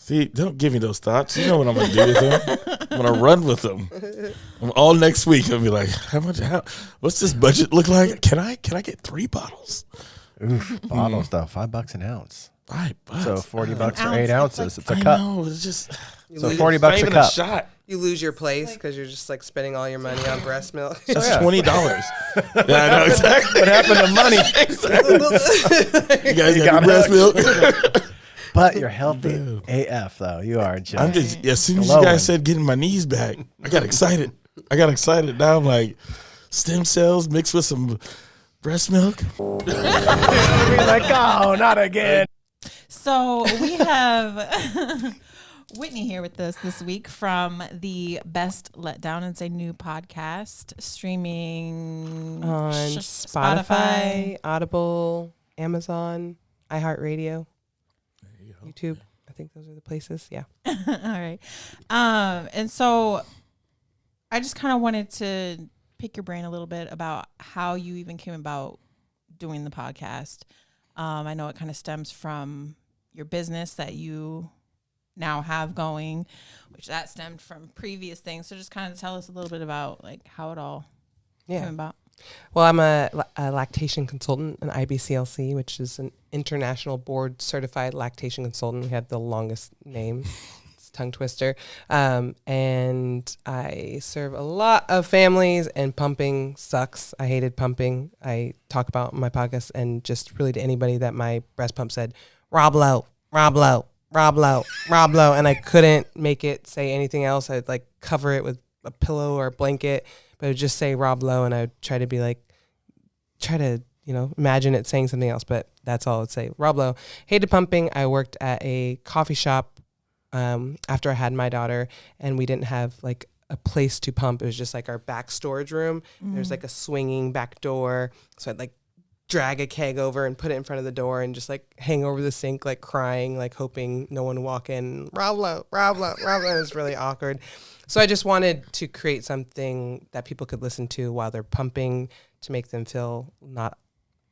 See, don't give me those thoughts. You know what I'm going to do with them. I'm going to run with them. All next week, I'll be like, what's this budget look like? Can I get 3 bottles? Oof, bottles though, $5 an ounce. $5. So $40 for 8 ounces. It's a cup. No, it's just so $40 a cup. Shot. You lose your place because you're just like spending all your money on breast milk. That's $20. Yeah, I know exactly. What happened to money? You guys got breast milk. But you're healthy AF though. You are just. I'm just. As soon as you guys said getting my knees back, I got excited. Now I'm like, stem cells mixed with some breast milk. You're like, oh, not again. So we have Whitney here with us this week from the Best Let Down and Say New podcast, streaming on Spotify, Audible, Amazon, iHeartRadio, YouTube. I think those are the places. Yeah. All right. And so I just kind of wanted to pick your brain a little bit about how you even came about doing the podcast. I know it kind of stems from your business that you now have going, which that stemmed from previous things. So just kind of tell us a little bit about like how it all came about. Well, I'm a lactation consultant, an IBCLC, which is an international board certified lactation consultant. We have the longest name. It's a tongue twister. And I serve a lot of families, and pumping sucks. I hated pumping. I talk about my podcast, and just really to anybody that my breast pump said, Rob Lowe, Rob Lowe, Rob Lowe, Rob Lowe. And I couldn't make it say anything else. I'd like cover it with a pillow or a blanket, but it would just say Rob Lowe, and I would try to imagine it saying something else, but that's all it'd say. Rob Lowe. Hated pumping. I worked at a coffee shop after I had my daughter, and we didn't have like a place to pump. It was just like our back storage room. There's like a swinging back door. So I'd like drag a keg over and put it in front of the door and just like hang over the sink, like crying, like hoping no one would walk in. Rob Lowe, Rob Lowe, Rob Lowe. It was really awkward. So I just wanted to create something that people could listen to while they're pumping to make them feel not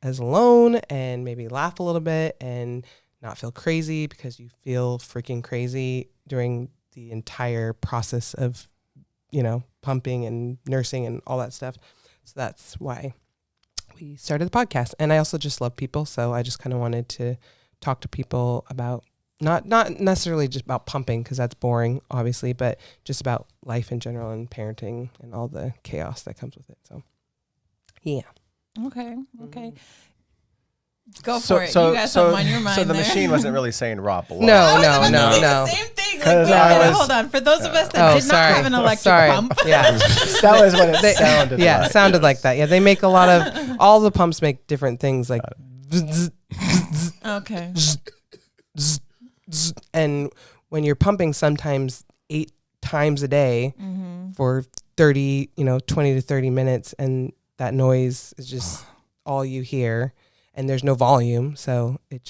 as alone and maybe laugh a little bit and not feel crazy, because you feel freaking crazy during the entire process of, pumping and nursing and all that stuff. So that's why we started the podcast. And I also just love people. So I just kind of wanted to talk to people about not necessarily just about pumping, because that's boring, obviously, but just about life in general and parenting and all the chaos that comes with it. So, yeah. Okay. Go for it. You got something on your mind. So the there. machine wasn't really saying Rob Lowe. No. Same thing. Like, hold on. For those of us that did not have an electric pump. Yeah. That was what it sounded like. Yeah, it sounded like that. Yeah, they make a lot of, all the pumps make different things like, okay. And when you're pumping sometimes 8 times a day for 20 to 30 minutes, and that noise is just all you hear, and there's no volume, so it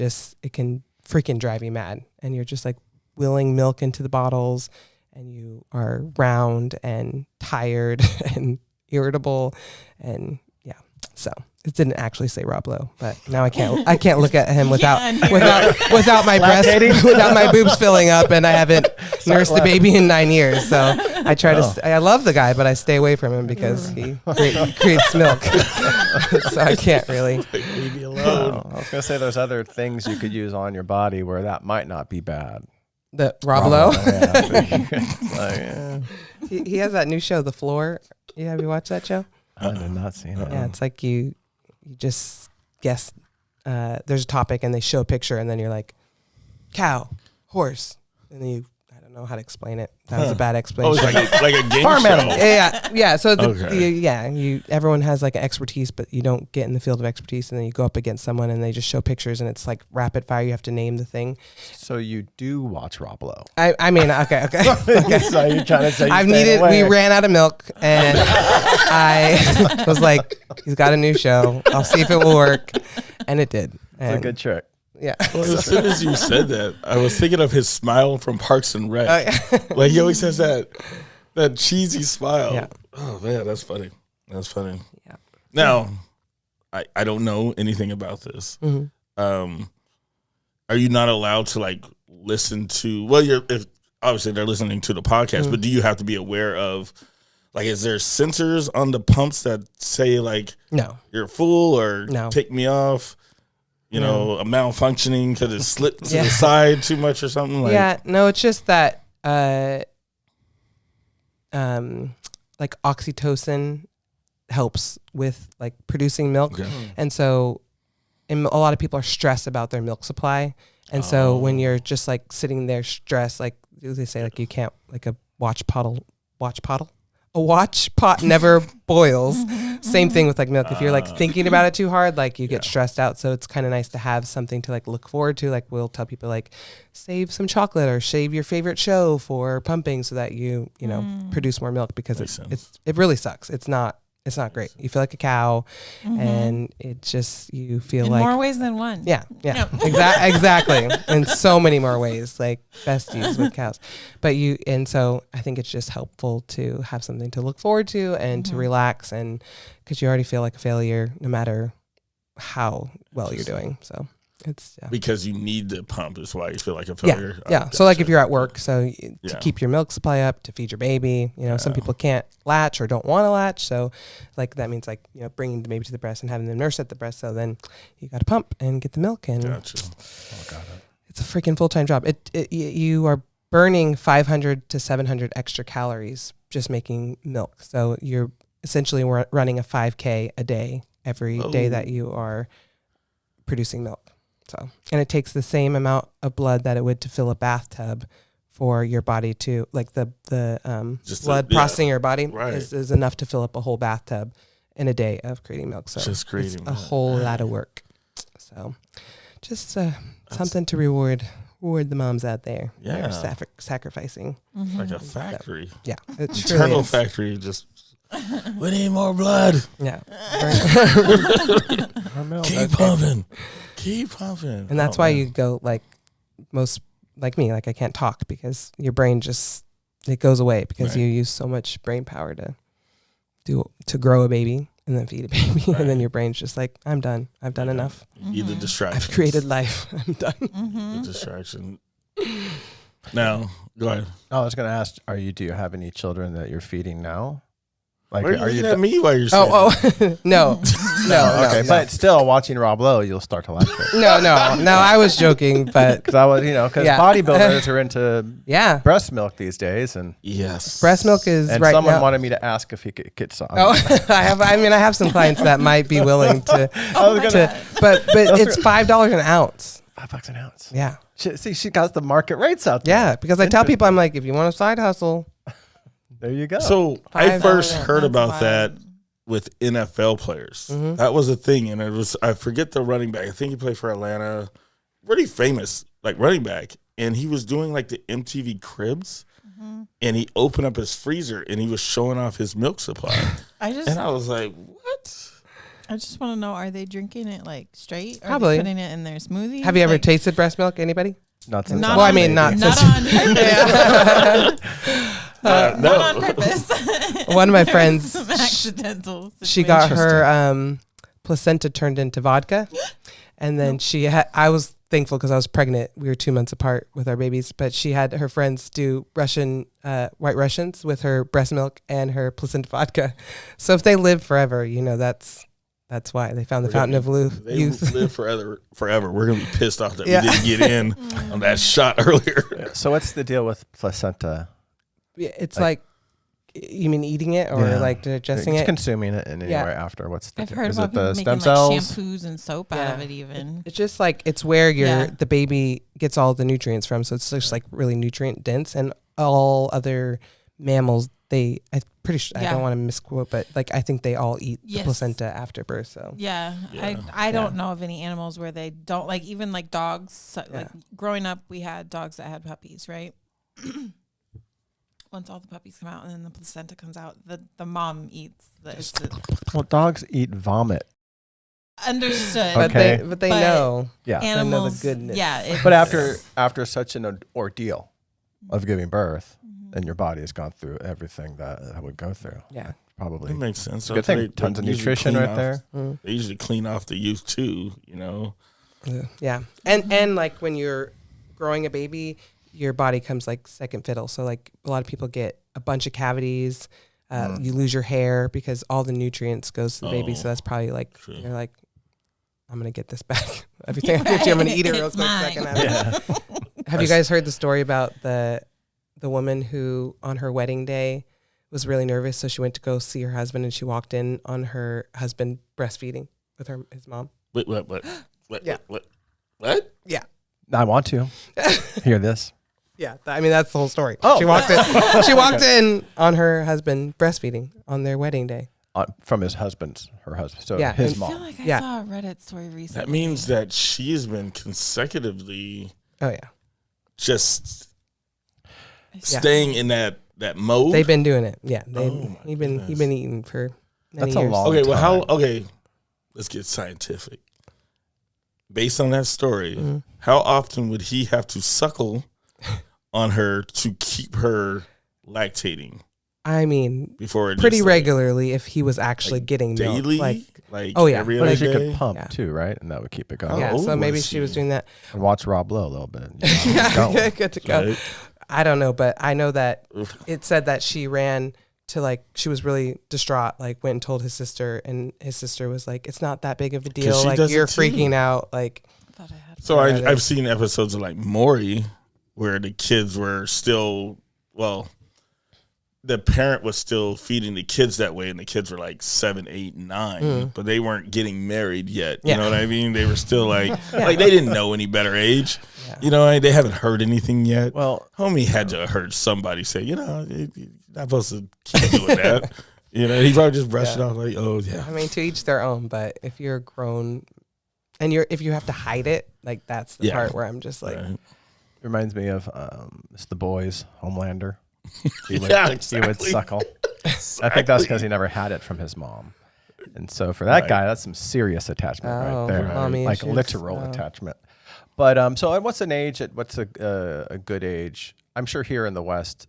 can freaking drive you mad, and you're just like willing milk into the bottles, and you are round and tired and irritable, and so it didn't actually say Rob Lowe, but now I can't look at him without my breast, without my boobs filling up, and I haven't nursed the baby in 9 years. So I try I love the guy, but I stay away from him because he creates milk. So I can't really. Leave me alone. I was gonna say there's other things you could use on your body where that might not be bad. The Rob Lowe. He has that new show, The Floor. Have you watched that show? I did not see that. Yeah, it's like you just guess. There's a topic, and they show a picture, and then you're like, cow, horse, and then I don't know how to explain it. That was a bad explanation. Oh, it's like a game Farm show. animal. Yeah. So everyone has like an expertise, but you don't get in the field of expertise, and then you go up against someone, and they just show pictures, and it's like rapid fire. You have to name the thing. So you do watch Rob Lowe. I mean, okay. So you're trying to say we ran out of milk, and I was like, he's got a new show. I'll see if it will work, and it did. It's a good trick. Yeah. Well, as soon as you said that, I was thinking of his smile from Parks and Rec. Like he always has that cheesy smile. Yeah. Oh man, that's funny. Yeah. Now, I don't know anything about this. Mm-hmm. Are you not allowed to like listen to? Well, if obviously they're listening to the podcast, but do you have to be aware of? Like, is there sensors on the pumps that say, like, No. you're full or No. take me off? You know, a malfunctioning because it slipped to the side too much or something? Like, yeah, no, it's just that like oxytocin helps with like producing milk. Okay. And so a lot of people are stressed about their milk supply. And so when you're just like sitting there stressed, like they say, like you can't, like a watch pot never boils. Same thing with like milk. If you're like thinking about it too hard, like you get stressed out. So it's kind of nice to have something to like look forward to. Like we'll tell people like save some chocolate or save your favorite show for pumping so that you know, produce more milk, because it really sucks. It's not great. You feel like a cow, and it just, you feel in like more ways than one. Yeah. Exactly. In so many more ways, like besties with cows. But so I think it's just helpful to have something to look forward to and to relax, and because you already feel like a failure no matter how well you're doing. So it's because you need the pump is why you feel like a failure. Yeah. So like if you're at work, so to keep your milk supply up, to feed your baby, you know, some people can't latch or don't want to latch. So like that means like, you know, bringing the baby to the breast and having them nurse at the breast. So then you got to pump and get the milk, and it's a freaking full-time job. You are burning 500 to 700 extra calories just making milk. So you're essentially running a 5K a day every day that you are producing milk. So, and it takes the same amount of blood that it would to fill a bathtub for your body to, like the blood processing your body is enough to fill up a whole bathtub in a day of creating milk. So just creating a whole lot of work. So just something to reward the moms out there. Yeah. They're sacrificing. Like a factory. So, it's Eternal factory. Just, we need more blood. Yeah. Keep pumping. And that's why you go like most, like me, like I can't talk because your brain just, it goes away because you use so much brain power to grow a baby and then feed a baby. And then your brain's just like, I'm done. I've done enough. Either distraction. I've created life. I'm done. The distraction. Now, go ahead. I was going to ask, do you have any children that you're feeding now? Like, are you looking at me while you're saying no. Okay, but still, watching Rob Lowe, you'll start to laugh. No. I was joking, but because bodybuilders are into breast milk these days, and breast milk is and right someone now. wanted me to ask if he could get some. I have some clients that might be willing to. But it's $5 an ounce. $5 an ounce. Yeah. She got the market rates out there. Yeah, because I tell people, I'm like, if you want a side hustle. There you go. So I first heard about that with NFL players. That was a thing, and I forget the running back. I think he played for Atlanta. Really famous, like running back, and he was doing like the MTV Cribs, and he opened up his freezer and he was showing off his milk supply. And I was like, what? I just want to know: are they drinking it like straight? Or Probably are they putting it in their smoothie? Have you ever tasted breast milk? Anybody? Not since. Not on purpose. Not on purpose. One of my friends, Some accidental she got her placenta turned into vodka, and then I was thankful because I was pregnant. We were 2 months apart with our babies, but she had her friends do White Russians with her breast milk and her placenta vodka. So if they live forever, you know that's why they found the fountain of youth. They live forever. We're gonna be pissed off that we didn't get in on that shot earlier. So what's the deal with placenta? It's like you mean eating it or like digesting it? Consuming it in any way after. What's the I've heard is about it the people stem making like cells? shampoos and soap out of it even. It's just like it's where the baby gets all the nutrients from. So it's just like really nutrient dense, and all other mammals, I'm pretty sure, I don't want to misquote, but like I think they all eat the placenta after birth. So I don't know of any animals where they don't, like even like dogs. Like growing up, we had dogs that had puppies, right? Once all the puppies come out and then the placenta comes out, the mom eats Well, dogs eat vomit. Understood. Okay. But they know. Yeah. Animals, they know the goodness. Yeah. But after such an ordeal of giving birth, and your body has gone through everything that I would go through. Yeah. Probably. It makes sense. Good thing. Tons of nutrition right there. They usually clean off the youth too, you know. Yeah. And like when you're growing a baby, your body comes like second fiddle. So like a lot of people get a bunch of cavities. You lose your hair because all the nutrients goes to the baby. So that's probably like, you're like, I'm going to get this back. Everything I get you, I'm going to eat it real quick. Have you guys heard the story about the woman who on her wedding day was really nervous? So she went to go see her husband and she walked in on her husband breastfeeding with his mom. Wait, what? Yeah. What? Yeah. I want to hear this. Yeah, I mean that's the whole story. Oh. She walked in. She walked in on her husband breastfeeding on their wedding day. From her husband. So Yeah, his and- mom. I feel like I saw a Reddit story recently. That means that she's been consecutively Oh yeah, just staying in that mode. they've been doing it. Yeah, my he's been eating for many That's a years. long Okay, well, time. let's get scientific. Based on that story, Mm-hmm. how often would he have to suckle on her to keep her lactating I mean, before it pretty just, regularly if he was actually getting milk. daily? Like, oh, yeah. every But other she day? could pump Yeah. too, right? And that would keep it going. yeah, Oh, so maybe I she was see. doing that. And watch Rob Lowe a little bit. Yeah, good to go. Right? I don't know, but I know that Oof. it said that she ran to like, she was really distraught, like went and told his sister, and his sister was like, it's not that big of a deal. she Like does it you're too. freaking out. Like, I thought I had So Yeah, I've seen episodes of like Maury where the kids were still, well, the parent was still feeding the kids that way, and the kids were like 7, 8, 9, but they weren't getting married yet. You Yeah. know what I mean? They were still like, like they didn't know any better age. Yeah. You know, they haven't heard anything yet. Well, Homie had to have heard somebody say, you know, you're not supposed to keep doing that. You know, he probably just brushed it off like, oh yeah. I mean, to each their own, but if you're grown and if you have to hide it, like that's the Yeah. part where I'm just like, Right. reminds me of it's The Boys, Homelander. He would, Yeah, he would exactly. suckle. I think that's because he never had it from his mom. And so for that Right. guy, that's some serious attachment Oh, right there. mommy Like issues. literal Oh. attachment. But so what's an age? What's a good age? I'm sure here in the West,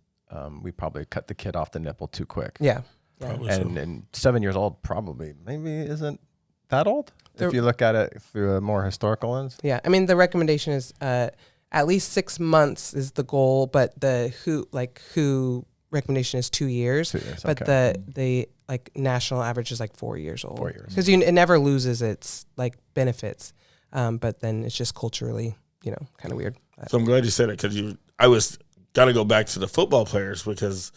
we probably cut the kid off the nipple too quick. yeah. Probably so. And 7 years old probably maybe isn't that old The- if you look at it through a more historical lens. Yeah. I mean, the recommendation is at least 6 months is the goal, but the WHO recommendation is 2 years. 2 years, But okay. the like national average is like 4 years old. 4 years. Because it never loses its like benefits. But then it's just culturally, kind of weird. So I'm glad you said it because I was gotta go back to the football players because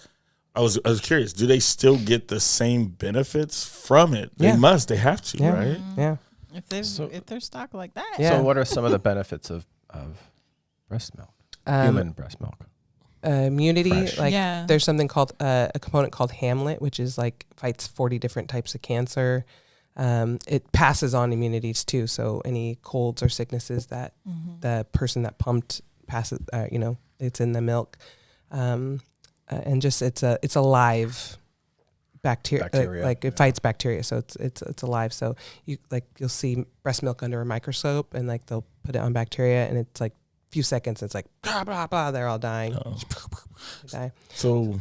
I was curious. Do they still get the same benefits from it? They Yeah. must. They have to, Yeah. right? Yeah. if they're stocked like that. Yeah. So what are some of the benefits of breast milk? Human breast milk. Immunity, Fresh. like Yeah. there's something called a component called Hamlet, which is like fights 40 different types of cancer. It passes on immunities too. So any colds or sicknesses that the person that pumped passes, it's in the milk. And just it's a live bacteria. Like it fights bacteria, so it's alive. So you'll see breast milk under a microscope, and like they'll put it on bacteria, and it's like a few seconds. It's like blah blah blah. They're all dying. Oh. They die. So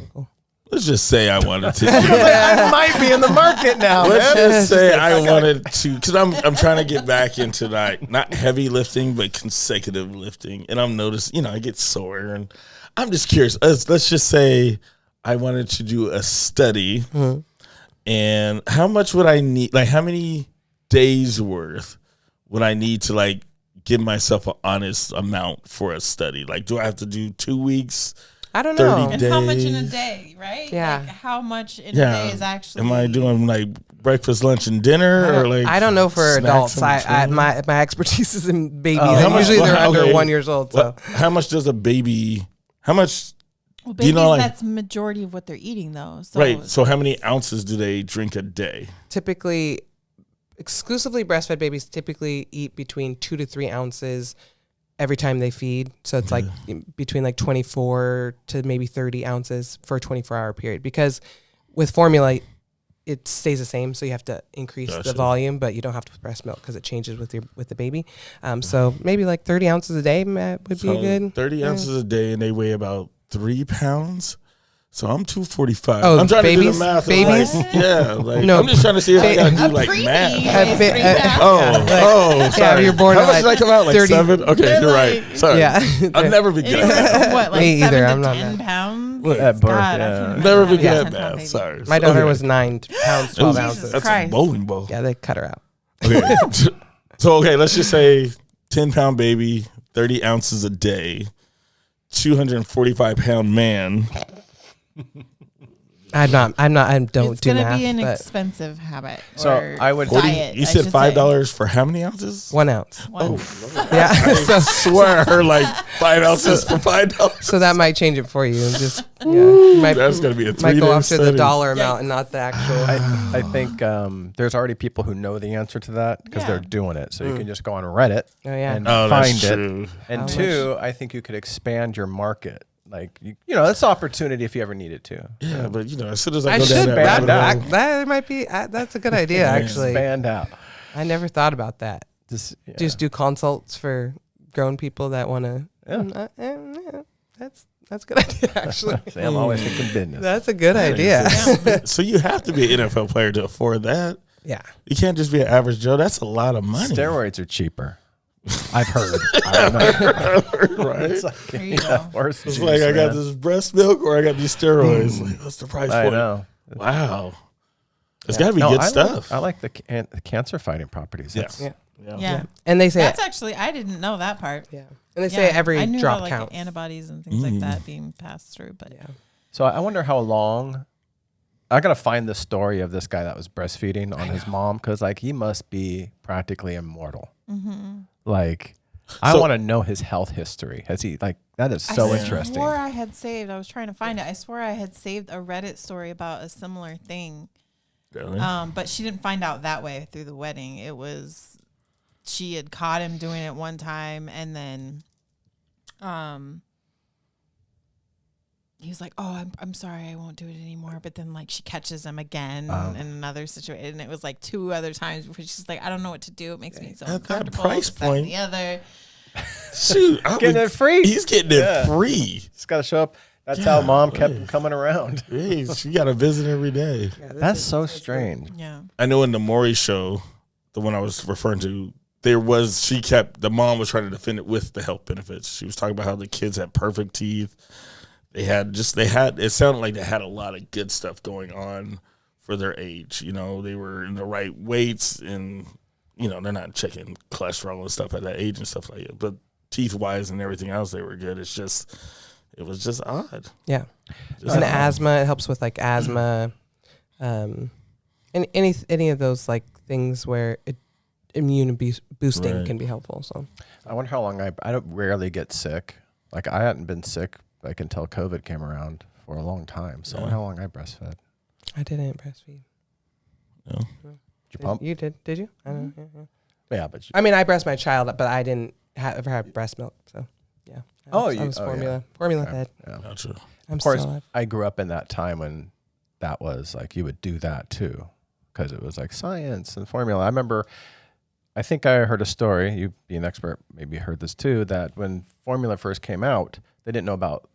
let's just say I wanted to. I might be in the market now. Let's man. just say I wanted to, because I'm trying to get back into like not heavy lifting but consecutive lifting, and I'm noticing I get sore, and I'm just curious. Let's just say I wanted to do a study, and how much would I need? Like how many days worth would I need to like give myself an honest amount for a study? Like, do I have to do 2 weeks? I don't 30 know. And how much in a days. day, right? Yeah. Like how much in Yeah. a day is actually? Am I doing like breakfast, lunch, and dinner, or like I don't know for snacks adults. in I between? my expertise is in babies. Oh. and How much- usually they're well, under okay. 1 year old. So How much does a baby? How much? Well, Do you babies, know, like- that's majority of what they're eating, though. So Right. So how many ounces do they drink a day? typically, exclusively breastfed babies typically eat between 2 to 3 ounces every time they feed. So it's like between like 24 to maybe 30 ounces for a 24-hour period. Because with formula, it stays the same, so you have to increase Gotcha. the volume, but you don't have to put breast milk because it changes with the baby. So maybe like 30 ounces a day would be So good. 30 Yeah. ounces a day, and they weigh about 3 pounds. So I'm 245. Oh, I'm trying to do babies? the math. Babies? Like, yeah. Like, No. I'm just trying to see if I got to do A like preemie math. is 3 pounds. Yeah, Sorry. you're born How at much did I like come out? Like 30. 7? Okay, They're you're like- right. Sorry. Yeah. I've never been good Anywhere at math. from what, like Me 7 either, to I'm not 10 mad. pounds? Look, At birth, God, I yeah. can't Never been imagine good a at 10-pound math. baby. Sorry. My daughter Okay. was 9 pounds, 12 Ooh, ounces. That's Christ. a bowling ball. Yeah, they cut her out. Okay. So, okay, let's just say 10-pound baby, 30 ounces a day, 245-pound man. I don't It's do gonna math, be an but expensive habit. So or I would- 40, diet. you I said should say. $5 for how many ounces? 1 ounce. One. Yeah. I swear I heard like 5 ounces for $5. So that might change it for you. Just you might, That's going to be a 3 might go day after the study. dollar amount and not the actual. I think there's already people who know the answer to that because Yeah. they're doing it. So you can just go on Reddit Oh, yeah. and Oh, find that's it. true. And How 2, I think you could expand your market. Like you know, it's opportunity if you ever need it to. Yeah, but as soon as I I go should. down that expand rabbit out. hole, That might be. That's a good idea, actually. Expand out. I never thought about that. Just, yeah. Just do consults for grown people that want to. Yeah. That's a good idea, actually. See, I'm always thinking business. That's a good idea. so you have to be an NFL player to afford that. Yeah. You can't just be an average Joe. That's a lot of money. Steroids are cheaper. I've heard. I don't know. Right? It's like, There you go. horse It's juice, like I got man. this breast milk or I got these steroids. Like, what's the price I point? know. Wow. It's got to be No, good I stuff. I like the cancer fighting properties. Yeah. That's- Yeah. Yeah. And they say That's actually, I didn't know that part. yeah. And they say Yeah. every I knew drop about, like, counts. antibodies and things like that being passed through, but Yeah. So I wonder how long. I gotta find the story of this guy that was breastfeeding on his mom because like he must be practically immortal. Like I So- want to know his health history. Has he like that is so I interesting. swore I had saved. I was trying to find it. I swore I had saved a Reddit story about a similar thing. Really? But she didn't find out that way through the wedding. It was she had caught him doing it one time, and then, he was like, "Oh, I'm sorry, I won't do it anymore." But then, like, she catches him again in another situation, and it was like 2 other times before she's like, "I don't know what to do. It makes me so At that uncomfortable." price this, that, and point. the other. Shoot. Getting it free. He's getting it Yeah. free. Just gotta show up. That's how mom kept him coming around. Hey, she got a visit every day. That's so strange. Yeah. I know in the Maury show, the one I was referring to, the mom was trying to defend it with the health benefits. She was talking about how the kids had perfect teeth. It sounded like they had a lot of good stuff going on for their age. They were in the right weights and, they're not checking cholesterol and stuff at that age and stuff like that. But teeth wise and everything else, they were good. It was just odd. Yeah. Just And odd. asthma, it helps with like asthma, and any of those like things where immune boosting Right. can be helpful. So I wonder how long I don't rarely get sick. Like I hadn't been sick like until COVID came around for a long time. So I wonder how long I breastfed. I didn't breastfeed. No. Did you pump? You did you? I don't know. Yeah. Yeah, but I mean, I breast my child, but I didn't ever have breast milk. So yeah. I was formula fed. yeah. Gotcha. I'm Of course, still alive. I grew up in that time when that was like you would do that too, because it was like science and formula. I remember, I think I heard a story. You be an expert, maybe heard this too. That when formula first came out, they didn't know about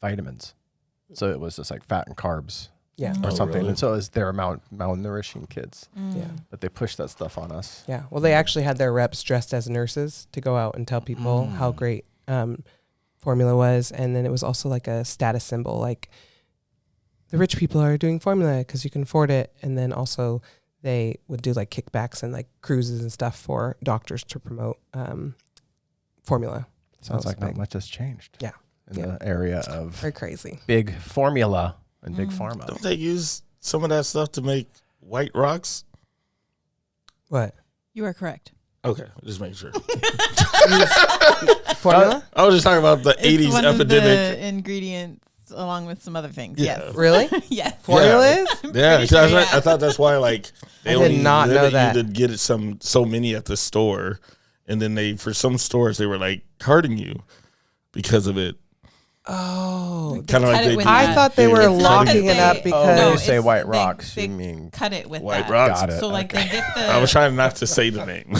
vitamins, so it was just like fat and carbs Yeah. or Oh, something. really? And so it was they're malnourishing kids, Yeah. but they pushed that stuff on us. Yeah. Well, they actually had their reps dressed as nurses to go out and tell people how great formula was. And then it was also like a status symbol, like the rich people are doing formula because you can afford it. And then also they would do like kickbacks and like cruises and stuff for doctors to promote formula. So Sounds it's like not big. much has changed. Yeah. In Yeah. the area of Very crazy. big formula and big pharma. Don't they use some of that stuff to make white rocks? What? You are correct. Okay, just make sure. Formula? I was just talking about the It's 80s one epidemic. of the ingredients along with some other things. Yeah. Yes. Really? Yes. Formula Yeah. is? Yeah, Pretty sure, I thought that's why they I did only not know limit that. you to get it so many at the store, and then for some stores they were like hurting you because of it. Oh. Kind of cut like it they with do I that. thought they with were vitamin locking D. it up Oh, because when you it's- say white they- rocks, they you mean cut it with White that. rocks. Got it. So like they get the I was trying not to say the name.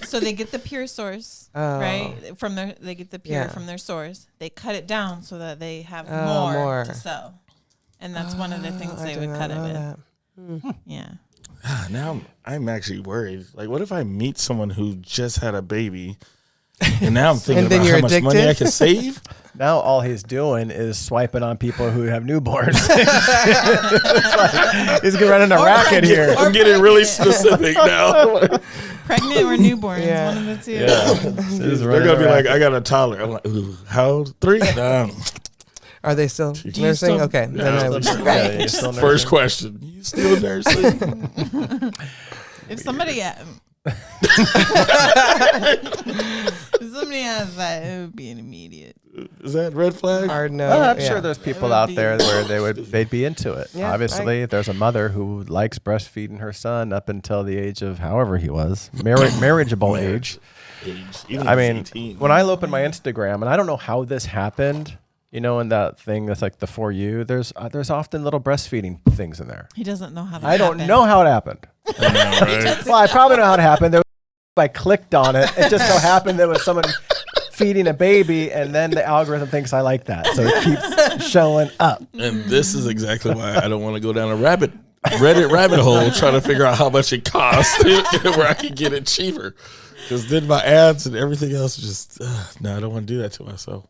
so they get the pure source, Oh. right? They get the pure Yeah. from their source. They cut it down so that they have Oh, more more. to sell. and that's one of the things they would cut it with. Yeah. Now I'm actually worried. Like, what if I meet someone who just had a baby, and now I'm thinking about how much money I can save? Now all he's doing is swiping on people who have newborns. He's running a racket here. I'm getting really specific now. Pregnant or newborns, one of the two. Yeah. They're going to be like, I got a toddler. I'm like, ooh, how old? 3? Are they still nursing? Okay. First question. You still nursing? If somebody has that, it would be an immediate. Is that red flag? Hard no. I'm sure there's people out there where they'd be into it. Yeah, obviously, there's a mother who likes breastfeeding her son up until the age of however he was, marriageable age. I mean, 18. When I open my Instagram, and I don't know how this happened, you know, in that thing that's like the For You, there's often little breastfeeding things in there. He doesn't know how that I don't know how it happened. I know, right? Well, I probably know how it happened. I clicked on it. It just so happened there was someone feeding a baby, and then the algorithm thinks I like that. So it keeps showing up. And this is exactly why I don't want to go down a Reddit rabbit hole trying to figure out how much it costs where I can get it cheaper. Because then my ads and everything else just, no, I don't want to do that to myself.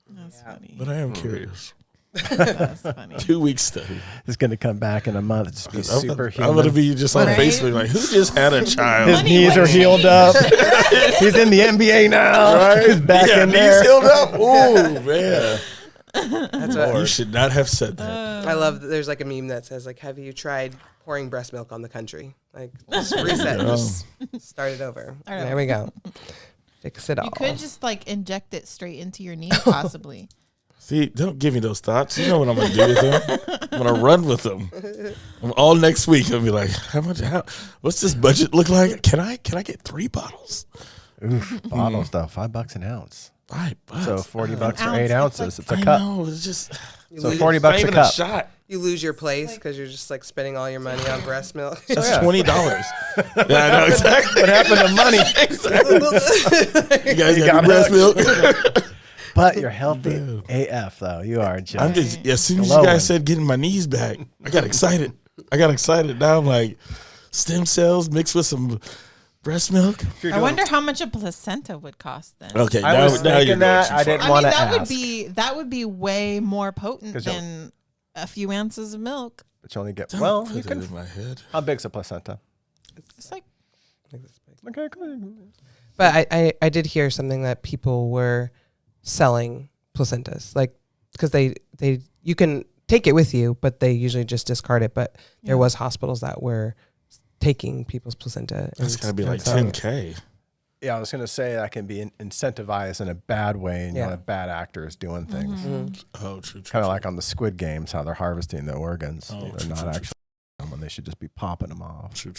That's funny. But I am curious. That's funny. 2-week study. It's going to come back in a month. Just be superhuman. I'm going to be just on Facebook like, who just had a child? His knees are healed up. He's in the NBA now. Right? He's back in there. Knees healed up. Ooh, man. That's what You should not have said that. I love that there's like a meme that says like, have you tried pouring breast milk on the country? Like, just reset, just start it over. There we go. Fix it all. You could just like inject it straight into your knee, possibly. See, don't give me those thoughts. You know what I'm going to do with them. I'm going to run with them. All next week, I'll be like, what's this budget look like? Can I get 3 bottles? Oof, bottles though, $5 an ounce. $5. So $40 for 8 ounces. It's a I cup. know, it's just So $40 a cup. shot. You lose your place because you're just like spending all your money on breast milk. That's $20. Yeah, I know exactly. What happened to money? You guys got breast milk? But you're healthy AF though. You are just. I'm just as soon as you guys said getting my knees back, I got excited. Now I'm like, stem cells mixed with some breast milk. I wonder how much a placenta would cost then. Okay, I was thinking that. I didn't want to ask. That would be way more potent than a few ounces of milk. But you only get Don't well. put You it can. in my head. How big's a placenta? It's like Okay, cool. But I did hear something that people were selling placentas, like because you can take it with you, but they usually just discard it. But there was hospitals that were taking people's placenta. That's gotta be like $10K. Yeah, I was gonna say that can be incentivized in a bad way, and you know, bad actors doing things. Mm-hmm. Oh, true. Kind of like on the Squid Games, how they're harvesting the organs. Oh, they're not actually when they should just be popping them off. True.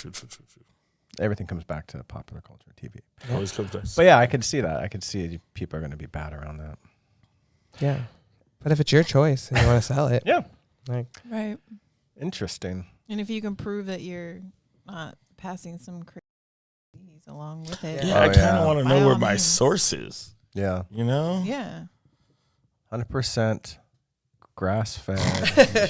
Everything comes back to popular culture, TV. Always comes back. But yeah, I could see that. I could see people are going to be bad around that. Yeah, but if it's your choice and you want to sell it, Yeah. like right. Interesting. And if you can prove that you're not passing some crazy along with it. Yeah, I kind of want to know where my source is. Yeah. You know? Yeah. 100% grass-fed,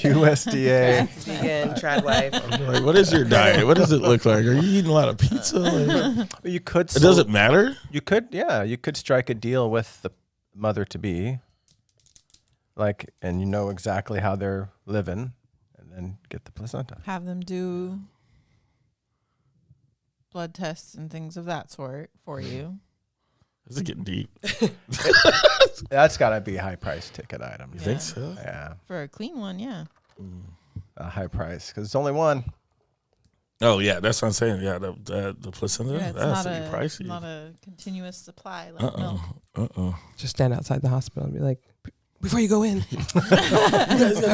USDA. vegan, trad life. Like, what is your diet? What does it look like? Are you eating a lot of pizza? Like, You could. it doesn't matter. You could. Yeah, you could strike a deal with the mother-to-be, like, and you know exactly how they're living, and then get the placenta. Have them do blood tests and things of that sort for you. Is it getting deep? That's got to be a high-price ticket item. You think so? Yeah, For a clean one, yeah. a high price because it's only one. Oh yeah, that's what I'm saying. Yeah, the placenta. Yeah, it's that's not pricey. not a continuous supply like milk. Just stand outside the hospital and be like, before you go in, I've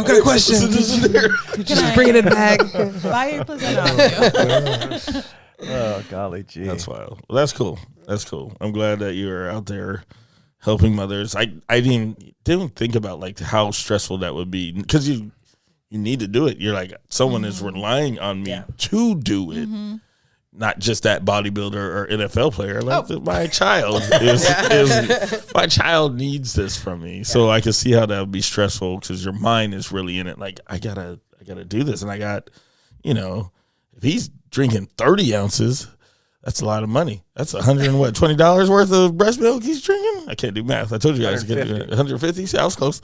got a question. Just bring it in a bag. Buy your placenta. Oh golly gee, That's wild. Well, that's cool. That's cool. I'm glad that you're out there helping mothers. I didn't think about like how stressful that would be because you need to do it. You're like someone is relying on me to do it. not just that bodybuilder or NFL player. Like my child is my child needs this from me. So I can see how that would be stressful because your mind is really in it. Like I gotta do this, and I got, if he's drinking 30 ounces, that's a lot of money. That's $120 worth of breast milk he's drinking. I can't do math. I told you guys 150. See, I was close.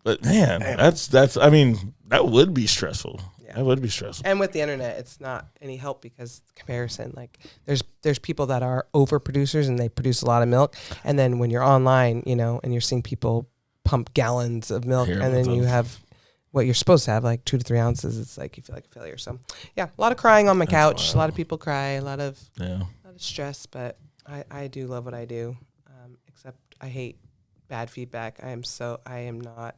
But man, that's. I mean, that would be stressful. Yeah. That would be stressful. And with the internet, it's not any help because comparison. Like there's people that are overproducers and they produce a lot of milk, and then when you're online, and you're seeing people pump gallons of milk, and then you have what you're supposed to have, like 2 to 3 ounces. It's like you feel like a failure. So yeah, a lot of crying on my couch. Wild. A lot of people cry. A lot of stress. But I do love what I do. Except I hate bad feedback. I am not.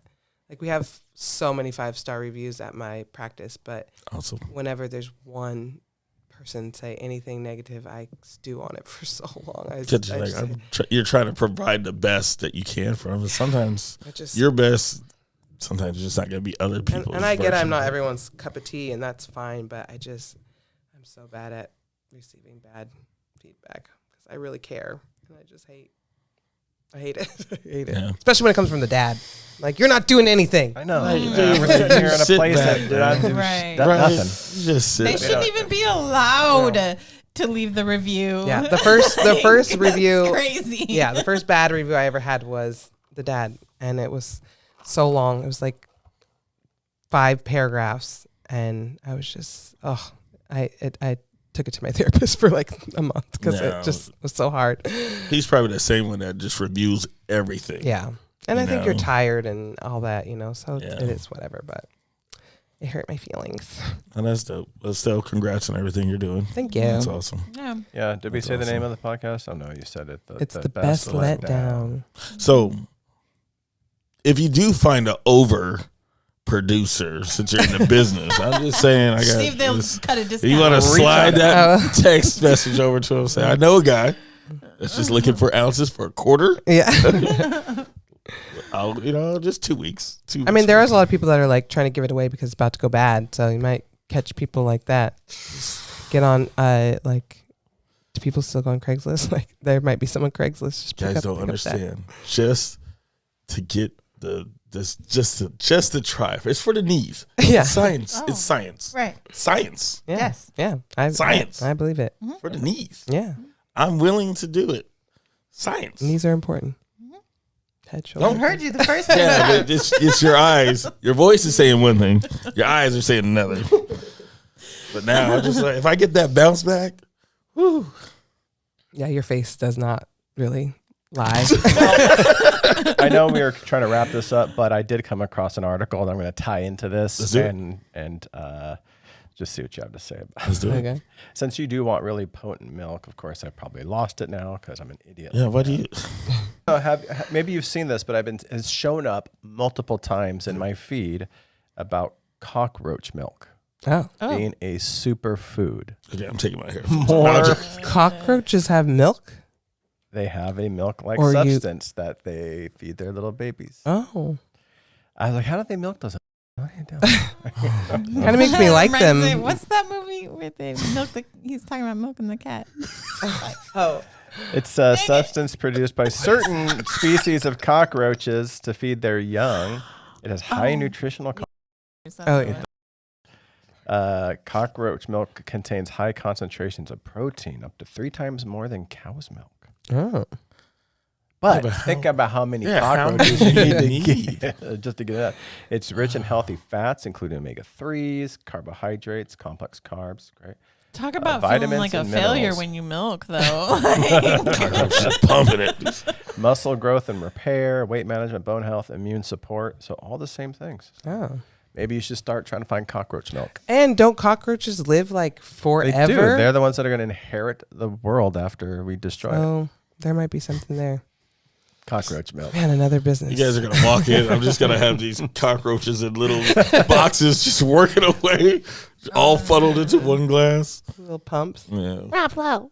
Like we have so many 5-star reviews at my practice, but whenever there's one person say anything negative, I stew on it for so long. You're trying to provide the best that you can for them. Sometimes your best, sometimes it's just not going to be other people's. And I get I'm not everyone's cup of tea, and that's fine, but I'm so bad at receiving bad feedback because I really care, and I just hate. I hate it. Yeah. Especially when it comes from the dad. Like, you're not doing anything. I know. We're sitting here in a place that nothing. Just sit. They shouldn't even be allowed to leave the review. Yeah, the first review. Crazy. Yeah, the first bad review I ever had was the dad, and it was so long. It was like 5 paragraphs, and I was just I took it to my therapist for like a month because it just was so hard. He's probably the same one that just reviews everything. Yeah. And I think you're tired and all that, so it is whatever, but it hurt my feelings. And that's dope. Let's tell congrats on everything you're doing. Thank you. That's awesome. Yeah. Did we say the name of the podcast? Oh, no, you said it. It's the best letdown. So if you do find an over producer since you're in the business, I'm just saying see if they'll cut a discount. You want to slide that text message over to him, say I know a guy that's just looking for ounces for a quarter. Yeah. I'll just 2 weeks. I mean, there is a lot of people that are like trying to give it away because it's about to go bad, so you might catch people like that. Get on do people still go on Craigslist? Like there might be some on Craigslist. Just guys don't understand. Just to get just to try. It's for the knees. Yeah. It's science. It's science. Right. Science. Yeah. Yes. Yeah. Science. I believe it. For the knees. Yeah. I'm willing to do it. Science. Knees are important. Head, shoulder. Don't hurt you the first time. Yeah, but it's your eyes. Your voice is saying one thing. Your eyes are saying another. But now I just if I get that bounce back, whoo. Yeah, your face does not really lie. I know we were trying to wrap this up, but I did come across an article that I'm going to tie into this and just see what you have to say about it. Let's do it. Okay. Since you do want really potent milk, of course, I probably lost it now because I'm an idiot. Yeah, what do you... Maybe you've seen this, but it's shown up multiple times in my feed about cockroach milk being a superfood. Okay, I'm taking my hair. More cockroaches have milk? They have a milk-like substance that they feed their little babies. Oh. I was like, how do they milk those? Kind of makes me like them. What's that movie where they milk he's talking about milking the cat? It's a substance produced by certain species of cockroaches to feed their young. It has high nutritional content. Cockroach milk contains high concentrations of protein, up to 3 times more than cow's milk. Oh. But think about how many cockroaches you need to get just to get that. It's rich in healthy fats, including omega-3s, carbohydrates, complex carbs. Great. Talk about feeling like a failure when you milk, though. Just pumping it. Muscle growth and repair, weight management, bone health, immune support. So all the same things. Oh. Maybe you should start trying to find cockroach milk. And don't cockroaches live like forever? They do. They're the ones that are going to inherit the world after we destroy it. Oh, there might be something there. Cockroach milk. Man, another business. You guys are going to walk in. I'm just going to have these cockroaches in little boxes just working away, all funneled into one glass. Little pumps. Yeah. Rob Lowe.